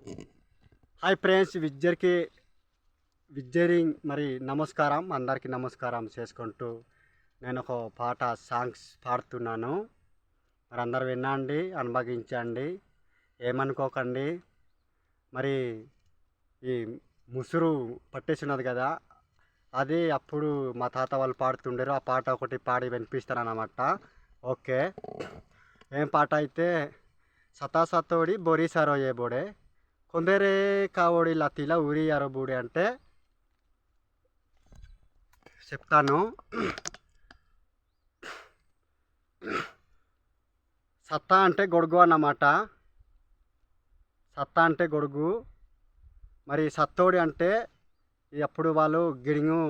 Hi friends, విజ్జరింగ్ మరి నమస్కారం, అందరికీ నమస్కారం చేసుకుంటూ నేను ఒక సాంగ్స్ పాడుతున్నాను. మరి అందరు వినండి, అనుభవించండి, ఏమనుకోకండి. మరి ఈ ముసురు పట్టేసినది కదా, అది అప్పుడు మా తాత వాళ్ళు పాడుతుండేరు. ఆ పాట ఒకటి పాడి వినిపిస్తాను అన్నమాట. ఓకే, ఏం పాట అయితే, సతా సతోడి బొరి సరోయే బోడే కొందరే కావోడి లతీలా ఊరి అరబూడి అంటే చెప్తాను. సత్తా అంటే గొడుగు అన్నమాట. సత్తా అంటే గొడుగు. మరి సత్తోడి అంటే అప్పుడు వాళ్ళు గిడింగు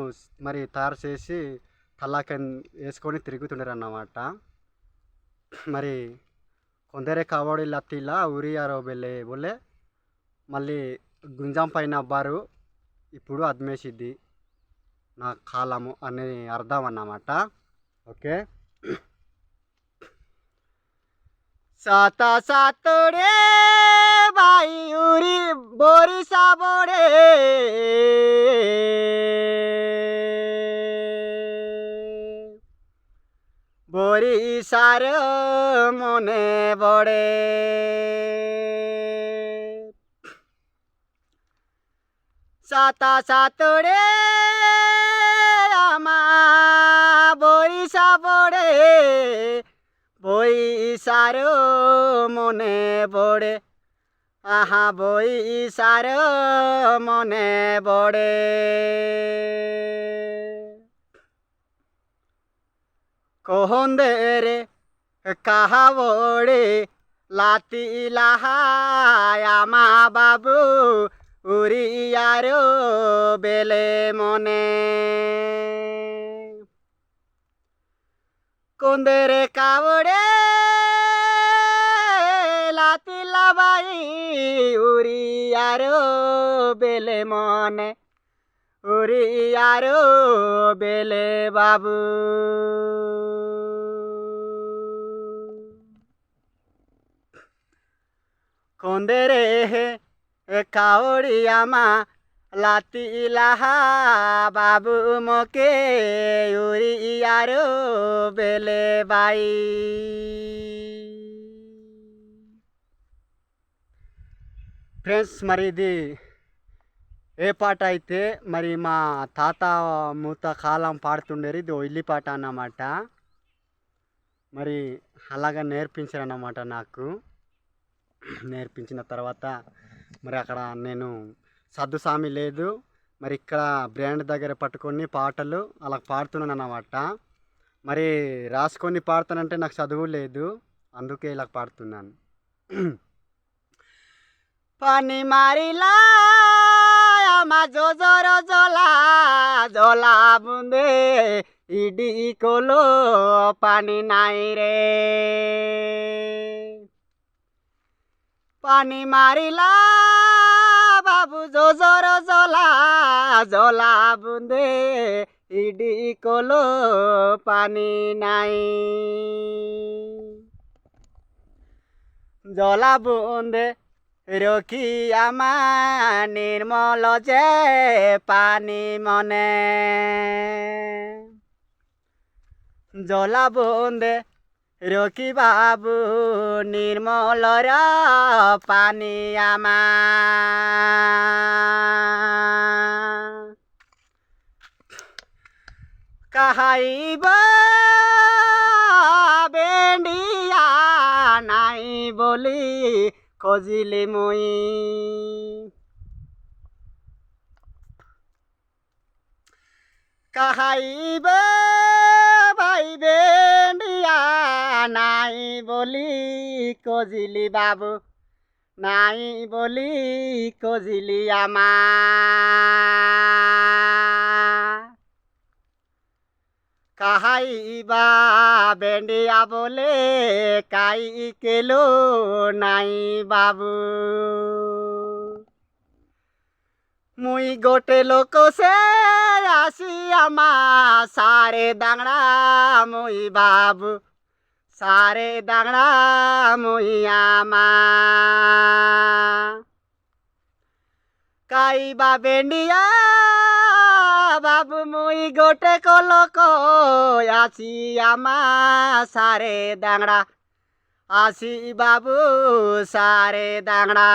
మరి తయారు చేసి కల్లాకన్ వేసుకొని తిరుగుతుండరు అన్నమాట. మరి కొందరే కావోడి లతీలా ఊరి అరో బెల్లే బోలే మళ్ళీ గుంజం పైన అబ్బారు ఇప్పుడు అద్మేసిద్ది నా కాలము అనే అర్థం అన్నమాట. ఓకే, సాతా సాతోడే బాయి ఊరి బోరి సాబోడే బోరి సార মনে পড়ে সাতা সাতরে আমা বইসা পড়ে বইসার মনে পড়ে আহা বইসার মনে পড়ে কোহন্দেরে কাহাবড়ে লাতি লাহায় আমা বাবু উড়িয়ারো বেলে মনে কোন্দেরে কাবড়ে লাতি লাবাই উড়িয়ারো বেলে মনে উড়িয়ারো বেলে বাবু কোন্দেরে কাউড়িয়ামা লাতি লাহা বাবু মকে উড়িয়ারো বেলে বাই. ఫ్రెండ్స్, మరి ఇది ఏ పాట అయితే మరి మా తాత మూత కాలం పాడుతుండేది. ఇది ఒల్లి పాట అన్నమాట. మరి అలాగా నేర్పించారన్నమాట నాకు. నేర్పించిన తర్వాత మరి అక్కడ నేను సద్దుసామి లేదు, మరి ఇక్కడ బ్రాండ్ దగ్గర పట్టుకొని పాటలు అలా పాడుతున్నాను అన్నమాట. మరి రాసుకొని పాడుతానంటే నాకు చదువు లేదు, అందుకే ఇలా పాడుతున్నాను. পানি মারিলা আমা জোজর জলা জলা বুন্দে ইডি কলো পানি নাই রে পানি মারিলা বাবু জোজর জলা জলা বুন্দে ইডি কলো পানি নাই জলা বুন্দে রকি আমা নির্মল যে পানি মনে জলা বন্দে রকি বাবু নির্মলর পানি আমা কাহাইব বেন্ডিয়া নাই বলি কজিলে মই কাহাইব ভাইবে দিয়া নাই বলি কজিলি বাবু নাই বলি কজিলি আমা কাহাইবা বেন্ডিয়া বলে কাই কেলো নাই বাবু মুই গোটে লোক সে আসি আমা সারে দাংড়া মুই বাবু सारे दागड़ा मुइयामा আইবা বেন্ডিয়া বাবু মুই গোটে কলক আসি আমা সারে দাংড়া আসি বাবু সারে দাংড়া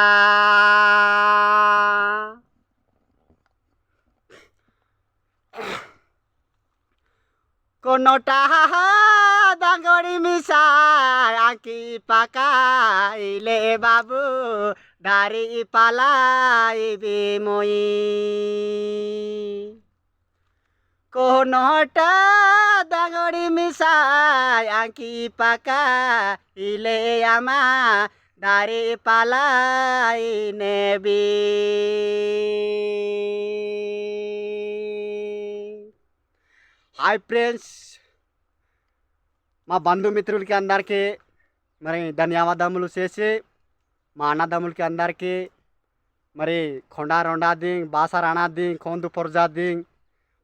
কোনটা দাঙ্গড়ি মিশাই আঁকি পাকাইলে বাবু দাড়ি পালাইবি মই কোনটা দাঙ্গড়ি মিশাই আঁকি পাকাইলে আমা দাড়ি পালাই নেবি హాయ్ ఫ్రెండ్స్ మా బంధుమిత్రులకి అందరికీ మరి ధన్యవాదములు చేసి మా అన్నదమ్ములకి అందరికీ మరి కొండా రొండాదింగ్ బాసా రాణాదింగ్ కొందు పొరజాదింగ్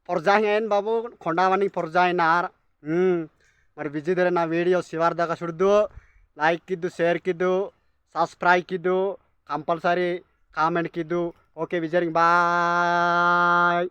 పొరజాహింగ్ అయిన బాబు కొండావని పొరజాయినార్ మరి విజిదరే నా వీడియో ಶಿವಾರ್ ದಾಗ ಸುಡ್ದು ಲೈಕ್ ಕಿದ್ದು ಶೇರ್ ಕಿದ್ದು ಸಬ್ಸ್ಕ್ರೈಬ್ ಕಿದ್ದು ಕಂಪಲ್ಸರಿ ಕಾಮೆಂಟ್ ಕಿದ್ದು ಓಕೆ ವಿಜರಿಂಗ್ ಬಾಯ್